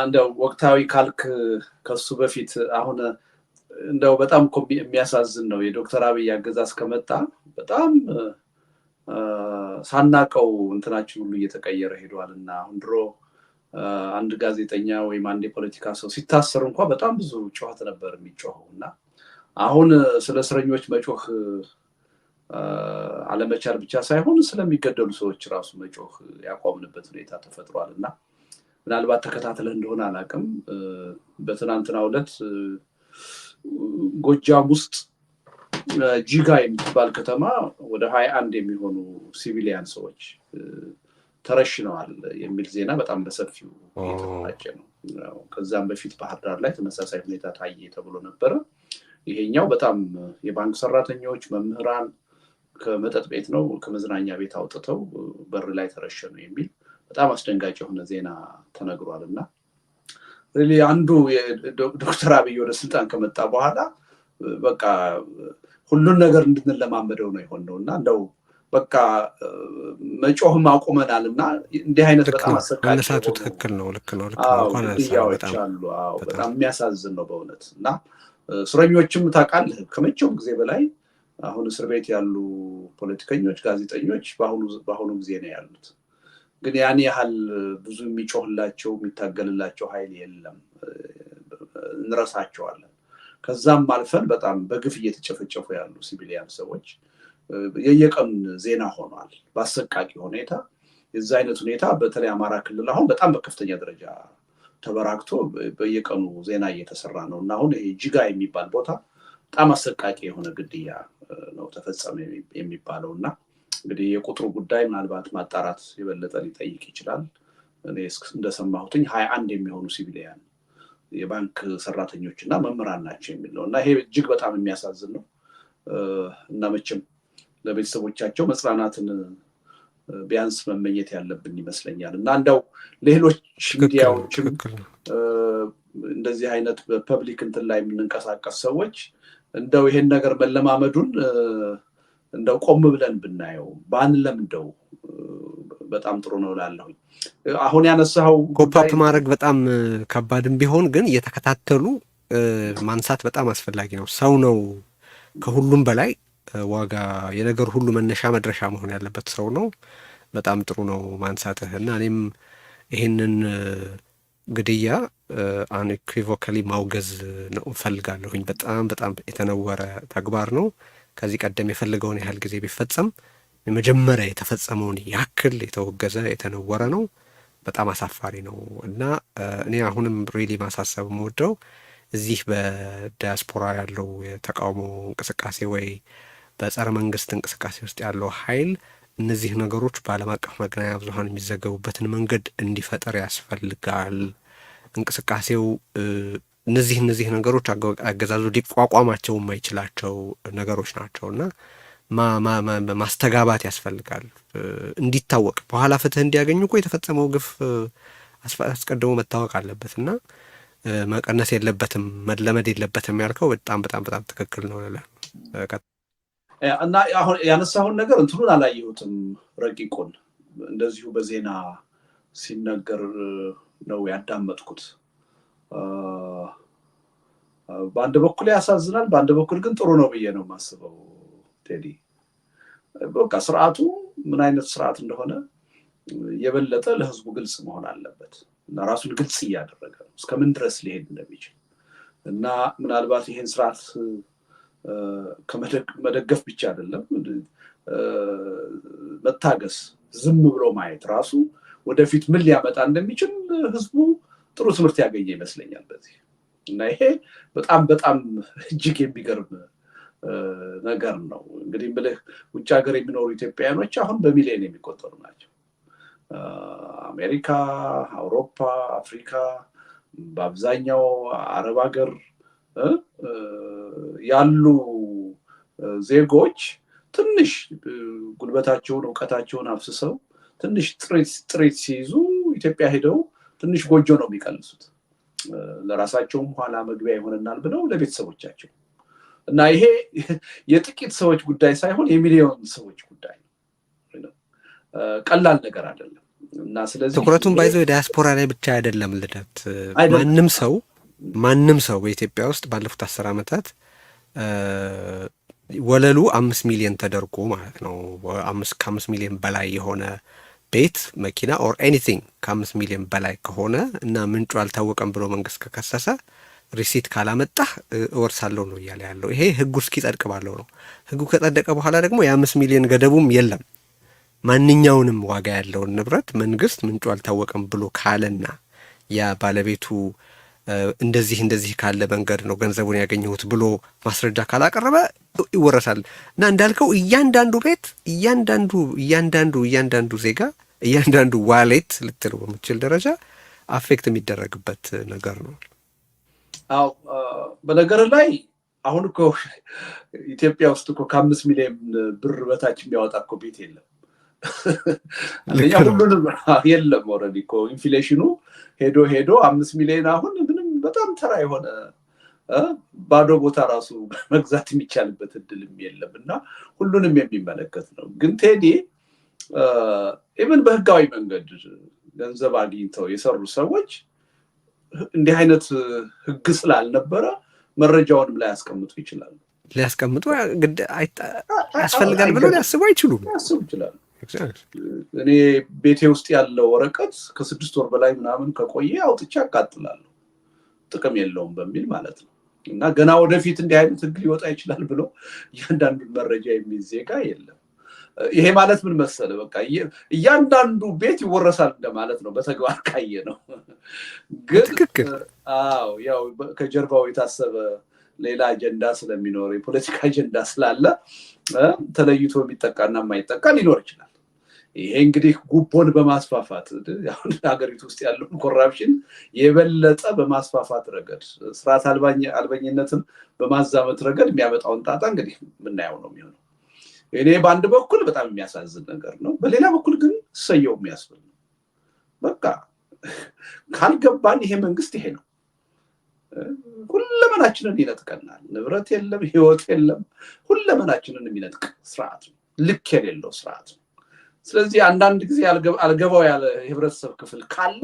እንደው ወቅታዊ ካልክ ከሱ በፊት አሁን እንደው በጣም የሚያሳዝን ነው የዶክተር አብይ አገዛዝ ከመጣ በጣም ሳናቀው እንትናችን ሁሉ እየተቀየረ ሄዷልና አሁን ድሮ አንድ ጋዜጠኛ ወይም አንድ የፖለቲካ ሰው ሲታሰር እንኳን በጣም ብዙ ጩኸት ነበር የሚጮኸውና አሁን ስለ እስረኞች መጮህ አለመቻል ብቻ ሳይሆን ስለሚገደሉ ሰዎች ራሱ መጮህ ያቆምንበት ሁኔታ ተፈጥሯልና ምናልባት ተከታትለህ እንደሆነ አላውቅም በትናንትናው ዕለት ጎጃም ውስጥ ጂጋ የምትባል ከተማ ወደ 21 የሚሆኑ ሲቪሊያን ሰዎች ተረሽነዋል የሚል ዜና በጣም በሰፊው እየተሰራጨ ነው። ከዛም በፊት ባህር ዳር ላይ ተመሳሳይ ሁኔታ ታየ ተብሎ ነበረ። ይሄኛው በጣም የባንክ ሰራተኞች መምህራን ከመጠጥ ቤት ነው ከመዝናኛ ቤት አውጥተው በር ላይ ተረሸኑ የሚል በጣም አስደንጋጭ የሆነ ዜና ተነግሯልና ሪሊ አንዱ ዶክተር አብይ ወደ ስልጣን ከመጣ በኋላ በቃ ሁሉን ነገር እንድንለማመደው ነው የሆነውና እንደው በቃ መጮህም አቁመናልና እንዲህ አይነት በጣም አሰቃቂ ነው። ትክክል ነው። ልክ ነው። በጣም የሚያሳዝን ነው በእውነት እና እስረኞችም ታውቃለህ ከመቼውም ጊዜ በላይ አሁን እስር ቤት ያሉ ፖለቲከኞች ጋዜጠኞች በአሁኑ ጊዜ ነው ያሉት ግን ያን ያህል ብዙ የሚጮህላቸው የሚታገልላቸው ኃይል የለም እንረሳቸዋለን ከዛም አልፈን በጣም በግፍ እየተጨፈጨፉ ያሉ ሲቪሊያን ሰዎች የየቀን ዜና ሆኗል በአሰቃቂ ሁኔታ የዛ አይነት ሁኔታ በተለይ አማራ ክልል አሁን በጣም በከፍተኛ ደረጃ ተበራክቶ በየቀኑ ዜና እየተሰራ ነው እና አሁን ይሄ ጂጋ የሚባል ቦታ በጣም አሰቃቂ የሆነ ግድያ ነው ተፈጸመ የሚባለውና እንግዲህ የቁጥሩ ጉዳይ ምናልባት ማጣራት የበለጠ ሊጠይቅ ይችላል እኔ እንደሰማሁትኝ 21 የሚሆኑ ሲቪሊያን የባንክ ሰራተኞች እና መምህራን ናቸው የሚል ነው እና ይሄ እጅግ በጣም የሚያሳዝን ነው እና መቼም ለቤተሰቦቻቸው መጽናናትን ቢያንስ መመኘት ያለብን ይመስለኛል እና እንደው ሌሎች ሚዲያዎችም እንደዚህ አይነት በፐብሊክ እንትን ላይ የምንንቀሳቀስ ሰዎች እንደው ይሄን ነገር መለማመዱን እንደው ቆም ብለን ብናየው ባንለምደው በጣም ጥሩ ነው እላለሁኝ። አሁን ያነሳው ኮፓፕ ማድረግ በጣም ከባድም ቢሆን ግን እየተከታተሉ ማንሳት በጣም አስፈላጊ ነው። ሰው ነው ከሁሉም በላይ ዋጋ የነገር ሁሉ መነሻ መድረሻ መሆን ያለበት ሰው ነው። በጣም ጥሩ ነው ማንሳትህ እና እኔም ይሄንን ግድያ አንኢኩቮካሊ ማውገዝ ነው እፈልጋለሁኝ። በጣም በጣም የተነወረ ተግባር ነው። ከዚህ ቀደም የፈለገውን ያህል ጊዜ ቢፈጸም የመጀመሪያ የተፈጸመውን ያክል የተወገዘ የተነወረ ነው። በጣም አሳፋሪ ነው እና እኔ አሁንም ሪሊ ማሳሰብ የምወደው እዚህ በዲያስፖራ ያለው የተቃውሞ እንቅስቃሴ ወይ በጸረ መንግስት እንቅስቃሴ ውስጥ ያለው ኃይል እነዚህ ነገሮች በዓለም አቀፍ መገናኛ ብዙኃን የሚዘገቡበትን መንገድ እንዲፈጠር ያስፈልጋል። እንቅስቃሴው እነዚህ ነገሮች አገዛዙ ሊቋቋማቸው የማይችላቸው ነገሮች ናቸው እና ማስተጋባት ያስፈልጋል እንዲታወቅ በኋላ ፍትህ እንዲያገኙ እኮ የተፈጸመው ግፍ አስቀድሞ መታወቅ አለበት እና መቀነስ የለበትም መለመድ የለበትም ያልከው በጣም በጣም በጣም ትክክል ነው እና አሁን ያነሳውን ነገር እንትኑን አላየሁትም ረቂቁን እንደዚሁ በዜና ሲነገር ነው ያዳመጥኩት በአንድ በኩል ያሳዝናል በአንድ በኩል ግን ጥሩ ነው ብዬ ነው የማስበው ቴዲ በቃ ስርዓቱ ምን አይነት ስርዓት እንደሆነ የበለጠ ለህዝቡ ግልጽ መሆን አለበት እና ራሱን ግልጽ እያደረገ ነው እስከምን ድረስ ሊሄድ እንደሚችል እና ምናልባት ይሄን ስርዓት ከመደገፍ ብቻ አይደለም መታገስ ዝም ብሎ ማየት ራሱ ወደፊት ምን ሊያመጣ እንደሚችል ህዝቡ ጥሩ ትምህርት ያገኘ ይመስለኛል በዚህ እና ይሄ በጣም በጣም እጅግ የሚገርም ነገር ነው እንግዲህ ብለህ ውጭ ሀገር የሚኖሩ ኢትዮጵያውያኖች አሁን በሚሊዮን የሚቆጠሩ ናቸው አሜሪካ አውሮፓ አፍሪካ በአብዛኛው አረብ ሀገር ያሉ ዜጎች ትንሽ ጉልበታቸውን ዕውቀታቸውን አፍስሰው ትንሽ ጥሪት ሲይዙ ኢትዮጵያ ሄደው ትንሽ ጎጆ ነው የሚቀልሱት ለራሳቸውም ኋላ መግቢያ ይሆነናል ብለው ለቤተሰቦቻቸው እና ይሄ የጥቂት ሰዎች ጉዳይ ሳይሆን የሚሊዮን ሰዎች ጉዳይ ነው ቀላል ነገር አይደለም እና ስለዚህ ትኩረቱን ባይዘው ዲያስፖራ ላይ ብቻ አይደለም ልደት። አይደለም ማንም ሰው በኢትዮጵያ ውስጥ ባለፉት 10 ዓመታት ወለሉ 5 ሚሊዮን ተደርጎ ማለት ነው ከ5 ሚሊዮን በላይ የሆነ ቤት መኪና ኦር ኤኒቲንግ ከ5 ሚሊዮን በላይ ከሆነ እና ምንጩ አልታወቀም ብሎ መንግስት ከከሰሰ ሪሲት ካላመጣህ እወርሳለሁ ነው እያለ ያለው። ይሄ ህጉ እስኪጸድቅ ባለው ነው። ህጉ ከጸደቀ በኋላ ደግሞ የ5 ሚሊዮን ገደቡም የለም። ማንኛውንም ዋጋ ያለውን ንብረት መንግስት ምንጩ አልታወቀም ብሎ ካለና ያ ባለቤቱ እንደዚህ ካለ መንገድ ነው ገንዘቡን ያገኘሁት ብሎ ማስረጃ ካላቀረበ ይወረሳል። እና እንዳልከው እያንዳንዱ ቤት እያንዳንዱ ዜጋ እያንዳንዱ ዋሌት ልትለው በምችል ደረጃ አፌክት የሚደረግበት ነገር ነው። አዎ በነገር ላይ አሁን እኮ ኢትዮጵያ ውስጥ እኮ ከ5 ሚሊዮን ብር በታች የሚያወጣ እኮ ቤት የለም። አንደኛ ሁሉንም የለም። ኦልሬዲ እኮ ኢንፍሌሽኑ ሄዶ 5 ሚሊዮን አሁን ምንም በጣም ተራ የሆነ ባዶ ቦታ ራሱ መግዛት የሚቻልበት እድልም የለም እና ሁሉንም የሚመለከት ነው። ግን ቴዲ ኢቭን በህጋዊ መንገድ ገንዘብ አግኝተው የሰሩ ሰዎች እንዲህ አይነት ህግ ስላልነበረ መረጃውንም ላይ ያስቀምጡ ይችላሉ። ሊያስቀምጡ ግድ ያስፈልጋል ብለው ሊያስቡ አይችሉም። ያስቡ ይችላሉ። እኔ ቤቴ ውስጥ ያለው ወረቀት ከ6 ወር በላይ ምናምን ከቆየ አውጥቼ አቃጥላለሁ ጥቅም የለውም በሚል ማለት ነው። እና ገና ወደፊት እንዲህ አይነት ህግ ሊወጣ ይችላል ብሎ እያንዳንዱን መረጃ የሚይዝ ዜጋ የለም። ይሄ ማለት ምን መሰለ፣ በቃ እያንዳንዱ ቤት ይወረሳል እንደማለት ነው በተግባር ካየ ነው። ግን ያው ከጀርባው የታሰበ ሌላ አጀንዳ ስለሚኖር የፖለቲካ አጀንዳ ስላለ ተለይቶ የሚጠቃና የማይጠቃ ሊኖር ይችላል። ይሄ እንግዲህ ጉቦን በማስፋፋት አሁን ሀገሪቱ ውስጥ ያለውን ኮራፕሽን የበለጠ በማስፋፋት ረገድ ስርዓት አልበኝነትን በማዛመት ረገድ የሚያመጣውን ጣጣ እንግዲህ የምናየው ነው የሚሆነው። እኔ በአንድ በኩል በጣም የሚያሳዝን ነገር ነው፣ በሌላ በኩል ግን ሰየው የሚያስብል ነው። በቃ ካልገባን ይሄ መንግስት ይሄ ነው፣ ሁለመናችንን ይነጥቀናል። ንብረት የለም፣ ህይወት የለም፣ ሁለመናችንን የሚነጥቅ ስርዓት ነው፣ ልክ የሌለው ስርዓት ነው። ስለዚህ አንዳንድ ጊዜ አልገባው ያለ የህብረተሰብ ክፍል ካለ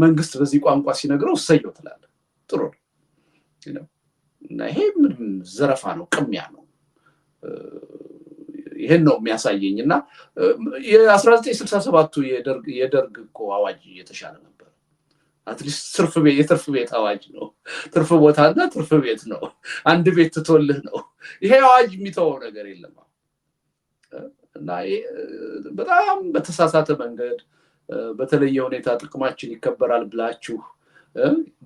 መንግስት በዚህ ቋንቋ ሲነግረው ሰየው ትላለ፣ ጥሩ ነው። እና ይሄ ምንም ዘረፋ ነው፣ ቅሚያ ነው። ይሄን ነው የሚያሳየኝ። እና የ1967ቱ የደርግ እኮ አዋጅ የተሻለ ነበር። አትሊስት የትርፍ ቤት አዋጅ ነው። ትርፍ ቦታና ትርፍ ቤት ነው፣ አንድ ቤት ትቶልህ ነው። ይሄ አዋጅ የሚተወው ነገር የለም። እና በጣም በተሳሳተ መንገድ በተለየ ሁኔታ ጥቅማችን ይከበራል ብላችሁ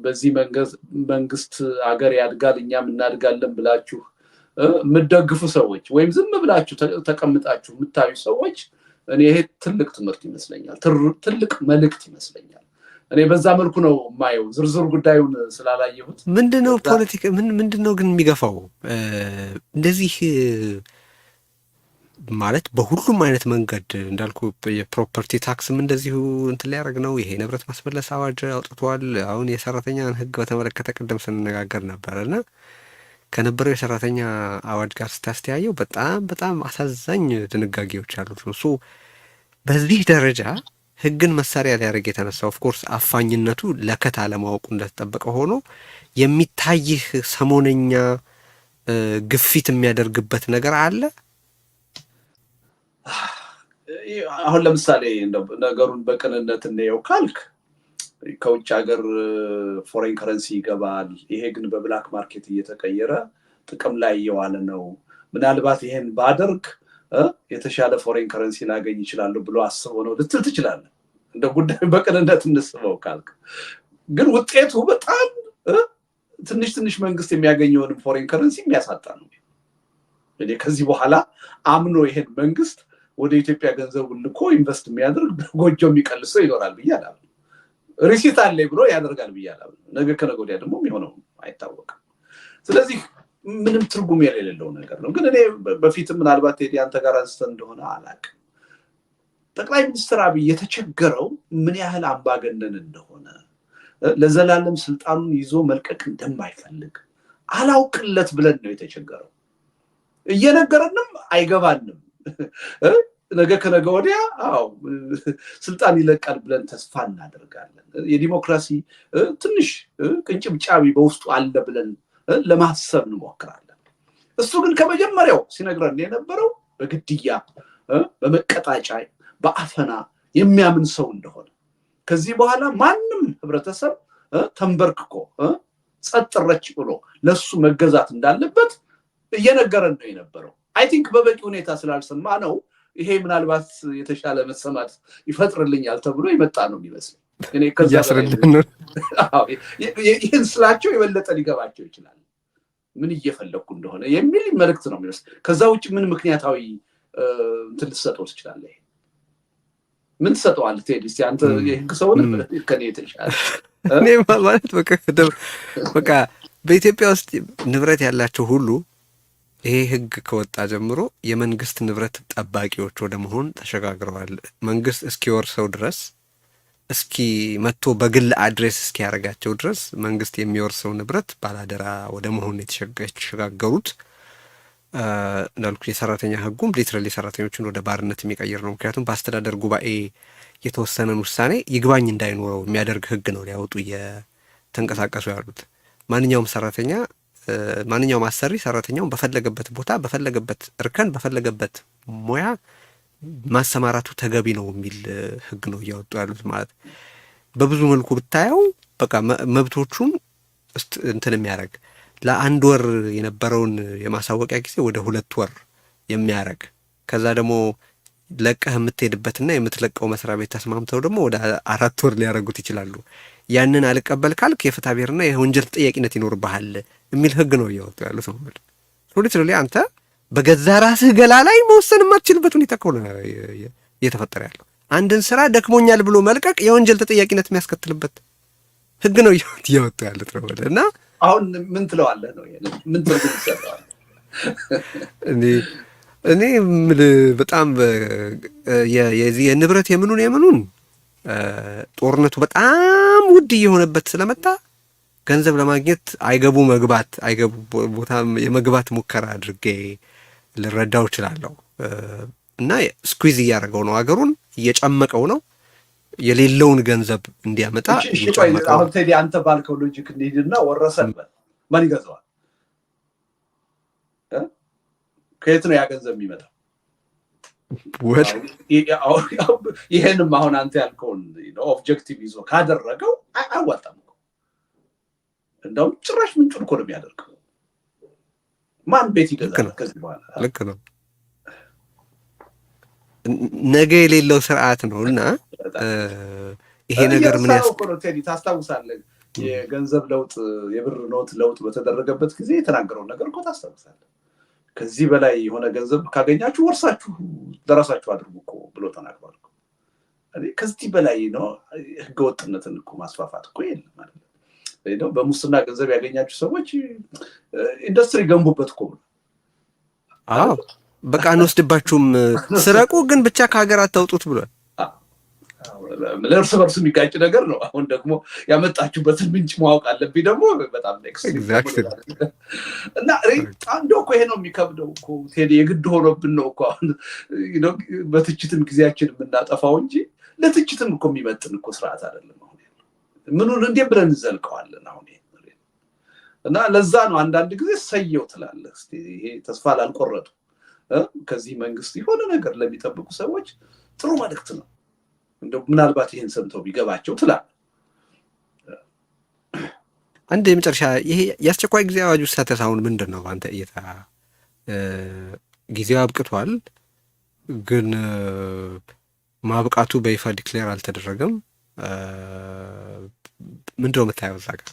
በዚህ መንግስት አገር ያድጋል እኛም እናድጋለን ብላችሁ የምትደግፉ ሰዎች ወይም ዝም ብላችሁ ተቀምጣችሁ የምታዩ ሰዎች እኔ ይሄ ትልቅ ትምህርት ይመስለኛል፣ ትልቅ መልእክት ይመስለኛል። እኔ በዛ መልኩ ነው የማየው፣ ዝርዝር ጉዳዩን ስላላየሁት። ምንድነው ፖለቲካ ምንድነው ግን የሚገፋው እንደዚህ ማለት በሁሉም አይነት መንገድ እንዳልኩ የፕሮፐርቲ ታክስም እንደዚሁ እንትን ሊያደርግ ነው። ይሄ ንብረት ማስመለስ አዋጅ አውጥቷል። አሁን የሰራተኛን ህግ በተመለከተ ቅድም ስንነጋገር ነበርና ከነበረው የሰራተኛ አዋጅ ጋር ስታስተያየው በጣም አሳዛኝ ድንጋጌዎች አሉት ነው። ሶ በዚህ ደረጃ ህግን መሳሪያ ሊያደርግ የተነሳ ኦፍኮርስ አፋኝነቱ ለከት አለማወቁ እንደተጠበቀ ሆኖ የሚታይህ ሰሞነኛ ግፊት የሚያደርግበት ነገር አለ። አሁን ለምሳሌ ነገሩን በቅንነት እንየው ካልክ ከውጭ ሀገር ፎሬን ከረንሲ ይገባል። ይሄ ግን በብላክ ማርኬት እየተቀየረ ጥቅም ላይ እየዋለ ነው። ምናልባት ይሄን ባደርግ የተሻለ ፎሬን ከረንሲ ላገኝ ይችላል ብሎ አስቦ ነው ልትል ትችላለህ። እንደ ጉዳዩ በቅንነት እንስበው ካልክ ግን ውጤቱ በጣም ትንሽ መንግስት የሚያገኘውን ፎሬን ከረንሲ የሚያሳጣ ነው። እኔ ከዚህ በኋላ አምኖ ይሄን መንግስት ወደ ኢትዮጵያ ገንዘቡን ልኮ ኢንቨስት የሚያደርግ ጎጆ የሚቀልሰው ይኖራል ብዬ አላምንም። ሪሲት አለኝ ብሎ ያደርጋል ብዬ አላምንም። ነገ ከነገ ወዲያ ደግሞ የሚሆነው አይታወቅም። ስለዚህ ምንም ትርጉም የሌለው ነገር ነው። ግን እኔ በፊትም ምናልባት ቴዲ አንተ ጋር አንስተን እንደሆነ አላውቅም፣ ጠቅላይ ሚኒስትር አብይ የተቸገረው ምን ያህል አምባገነን እንደሆነ ለዘላለም ስልጣኑን ይዞ መልቀቅ እንደማይፈልግ አላውቅለት ብለን ነው የተቸገረው። እየነገረንም አይገባንም። ነገ ከነገ ወዲያ ስልጣን ይለቃል ብለን ተስፋ እናደርጋለን። የዲሞክራሲ ትንሽ ቅንጭብጫቢ በውስጡ አለ ብለን ለማሰብ እንሞክራለን። እሱ ግን ከመጀመሪያው ሲነግረን የነበረው በግድያ በመቀጣጫ በአፈና የሚያምን ሰው እንደሆነ ከዚህ በኋላ ማንም ህብረተሰብ ተንበርክኮ ጸጥ ረጭ ብሎ ለሱ መገዛት እንዳለበት እየነገረን ነው የነበረው። አይ ቲንክ በበቂ ሁኔታ ስላልሰማ ነው ይሄ ምናልባት የተሻለ መሰማት ይፈጥርልኛል ተብሎ ይመጣ ነው የሚመስለው። እኔ ይህን ስላቸው የበለጠ ሊገባቸው ይችላል ምን እየፈለኩ እንደሆነ የሚል መልእክት ነው የሚመስል። ከዛ ውጭ ምን ምክንያታዊ እንትን ልትሰጠው ትችላለህ? ምን ትሰጠዋለህ? ቴዲ እስኪ አንተ የህግ ሰው ነህ ከኔ የተሻለ። እኔ ማለት በቃ በኢትዮጵያ ውስጥ ንብረት ያላቸው ሁሉ ይሄ ህግ ከወጣ ጀምሮ የመንግስት ንብረት ጠባቂዎች ወደ መሆን ተሸጋግረዋል። መንግስት እስኪወርሰው ድረስ እስኪ መጥቶ በግል አድሬስ እስኪያደርጋቸው ድረስ መንግስት የሚወርሰው ንብረት ባላደራ ወደ መሆን የተሸጋገሩት እንዳልኩ የሰራተኛ ህጉም ሊትራሊ ሰራተኞችን ወደ ባርነት የሚቀይር ነው። ምክንያቱም በአስተዳደር ጉባኤ የተወሰነን ውሳኔ ይግባኝ እንዳይኖረው የሚያደርግ ህግ ነው ሊያወጡ እየተንቀሳቀሱ ያሉት። ማንኛውም ሰራተኛ ማንኛውም አሰሪ ሰራተኛውን በፈለገበት ቦታ በፈለገበት እርከን በፈለገበት ሙያ ማሰማራቱ ተገቢ ነው የሚል ህግ ነው እያወጡ ያሉት። ማለት በብዙ መልኩ ብታየው በቃ መብቶቹን እንትን የሚያደርግ ለአንድ ወር የነበረውን የማሳወቂያ ጊዜ ወደ 2 ወር የሚያደርግ ከዛ ደግሞ ለቀህ የምትሄድበትና የምትለቀው መስሪያ ቤት ተስማምተው ደግሞ ወደ 4 ወር ሊያደርጉት ይችላሉ። ያንን አልቀበል ካልክ የፍትሐ ብሔርና የወንጀል ተጠያቂነት ይኖርብሃል የሚል ህግ ነው እያወጡ ያሉት ነው ማለት ነው። አንተ በገዛ ራስህ ገላ ላይ መወሰን የማትችልበት ሁኔታ ከሆነ እየተፈጠረ ያለው አንድን ስራ ደክሞኛል ብሎ መልቀቅ የወንጀል ተጠያቂነት የሚያስከትልበት ህግ ነው እያወጡ ያሉት ነው ማለት እና አሁን ምን ትለዋለህ ነው ምን ትርጉም ይሰጠዋል? እኔ በጣም የዚህ የንብረት የምኑን ጦርነቱ በጣም ውድ እየሆነበት ስለመጣ ገንዘብ ለማግኘት አይገቡ ቦታ የመግባት ሙከራ አድርጌ ልረዳው እችላለሁ። እና ስኩዊዝ እያደረገው ነው፣ ሀገሩን እየጨመቀው ነው፣ የሌለውን ገንዘብ እንዲያመጣ እየጨመቀው። አሁን ቴዲ አንተ ባልከው ሎጂክ እንሂድና ወረሰበት ማን ይገዛዋል? ከየት ነው ያ ገንዘብ የሚመጣው? ይሄንም አሁን አንተ ያልከውን ኦብጀክቲቭ ይዞ ካደረገው አያዋጣም። እንደውም ጭራሽ ምንጩን እኮ ነው የሚያደርገው። ማን ቤት ይገዛል ከዚህ በኋላ? ልክ ነው። ነገ የሌለው ስርዓት ነው እና ይሄ ነገር ምን ቴዲ ታስታውሳለህ? የገንዘብ ለውጥ የብር ኖት ለውጥ በተደረገበት ጊዜ የተናገረውን ነገር እኮ ታስታውሳለህ? ከዚህ በላይ የሆነ ገንዘብ ካገኛችሁ ወርሳችሁ ለራሳችሁ አድርጉ እኮ ብሎ ተናግሯል። ከዚህ በላይ ነው ህገወጥነትን እኮ ማስፋፋት እኮ የለም ማለት ነው። በሙስና ገንዘብ ያገኛችሁ ሰዎች ኢንዱስትሪ ገንቡበት እኮ ነው። አዎ በቃ አንወስድባችሁም፣ ስረቁ ግን ብቻ ከሀገር አታውጡት ብሏል። ለእርስ በርስ የሚጋጭ ነገር ነው። አሁን ደግሞ ያመጣችሁበትን ምንጭ ማወቅ አለብኝ ደግሞ በጣም እና አንዱ እኮ ይሄ ነው የሚከብደው እኮ ቴዲ፣ የግድ ሆኖብን ነው እኮ አሁን በትችትም ጊዜያችን የምናጠፋው እንጂ ለትችትም እኮ የሚመጥን እኮ ስርዓት አይደለም። አሁን ምኑን እንዴ ብለን እንዘልቀዋለን አሁን እና ለዛ ነው አንዳንድ ጊዜ ሰየው ትላለህ። እስቲ ይሄ ተስፋ ላልቆረጡ ከዚህ መንግስት የሆነ ነገር ለሚጠብቁ ሰዎች ጥሩ መልእክት ነው። እንደው ምናልባት ይሄን ሰምተው ቢገባቸው ትላለህ። አንድ የመጨረሻ ይሄ የአስቸኳይ ጊዜ አዋጁ ስታተስ አሁን ምንድን ነው በአንተ እይታ? ጊዜው አብቅቷል፣ ግን ማብቃቱ በይፋ ዲክሌር አልተደረገም። ምንድነው የምታየው እዛ ጋር?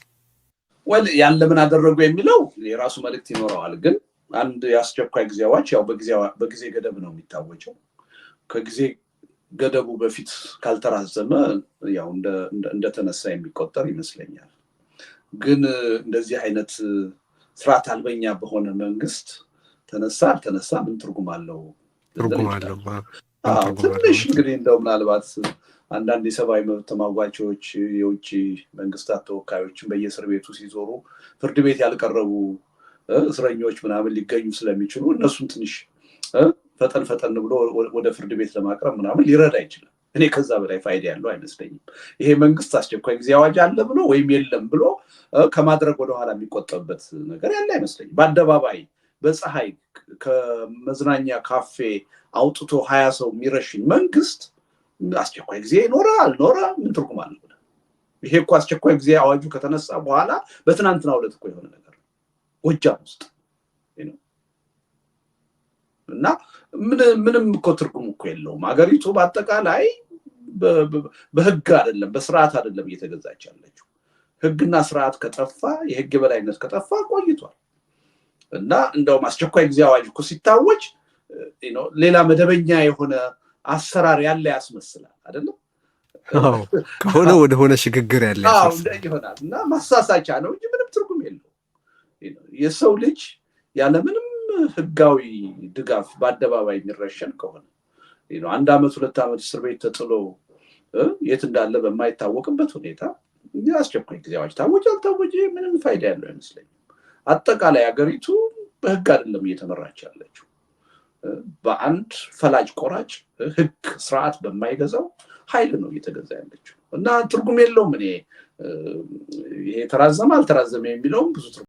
ያን ለምን አደረጉ የሚለው የራሱ መልእክት ይኖረዋል። ግን አንድ የአስቸኳይ ጊዜ አዋጅ ያው በጊዜ ገደብ ነው የሚታወጀው። ከጊዜ ገደቡ በፊት ካልተራዘመ ያው እንደተነሳ የሚቆጠር ይመስለኛል። ግን እንደዚህ አይነት ስርዓት አልበኛ በሆነ መንግስት ተነሳ አልተነሳ ምን ትርጉም አለው? ትንሽ እንግዲህ እንደው ምናልባት አንዳንድ የሰብአዊ መብት ተሟጋቾች የውጭ መንግስታት ተወካዮችን በየእስር ቤቱ ሲዞሩ ፍርድ ቤት ያልቀረቡ እስረኞች ምናምን ሊገኙ ስለሚችሉ እነሱን ትንሽ ፈጠን ብሎ ወደ ፍርድ ቤት ለማቅረብ ምናምን ሊረዳ ይችላል። እኔ ከዛ በላይ ፋይዳ ያለው አይመስለኝም። ይሄ መንግስት አስቸኳይ ጊዜ አዋጅ አለ ብሎ ወይም የለም ብሎ ከማድረግ ወደኋላ የሚቆጠብበት ነገር ያለ አይመስለኝም። በአደባባይ በፀሐይ ከመዝናኛ ካፌ አውጥቶ 20 ሰው የሚረሽን መንግስት አስቸኳይ ጊዜ ኖረ አልኖረ ምን ትርጉም አለው? ይሄ እኮ አስቸኳይ ጊዜ አዋጁ ከተነሳ በኋላ በትናንትናው ዕለት እኮ የሆነ ነገር ጎጃም ውስጥ እና ምንም እኮ ትርጉም እኮ የለውም። ሀገሪቱ በአጠቃላይ በህግ አይደለም በስርዓት አይደለም እየተገዛች ያለችው። ህግና ስርዓት ከጠፋ የህግ የበላይነት ከጠፋ ቆይቷል። እና እንደውም አስቸኳይ ጊዜ አዋጅ እኮ ሲታወጅ ሌላ መደበኛ የሆነ አሰራር ያለ ያስመስላል አይደለም? ከሆነ ወደ ሆነ ሽግግር ያለ ይሆናል እና ማሳሳቻ ነው እንጂ ምንም ትርጉም የለው። የሰው ልጅ ያለምንም ህጋዊ ድጋፍ በአደባባይ የሚረሸን ከሆነ 1 ዓመት 2 ዓመት እስር ቤት ተጥሎ የት እንዳለ በማይታወቅበት ሁኔታ አስቸኳይ ጊዜ አዋጅ ታወጀ አልታወጀ ምንም ፋይዳ ያለው አይመስለኝም። አጠቃላይ ሀገሪቱ በህግ አይደለም እየተመራች ያለችው፣ በአንድ ፈላጭ ቆራጭ ህግ ስርዓት በማይገዛው ኃይል ነው እየተገዛ ያለችው እና ትርጉም የለውም። እኔ ይሄ ተራዘመ አልተራዘመ የሚለውም ብዙ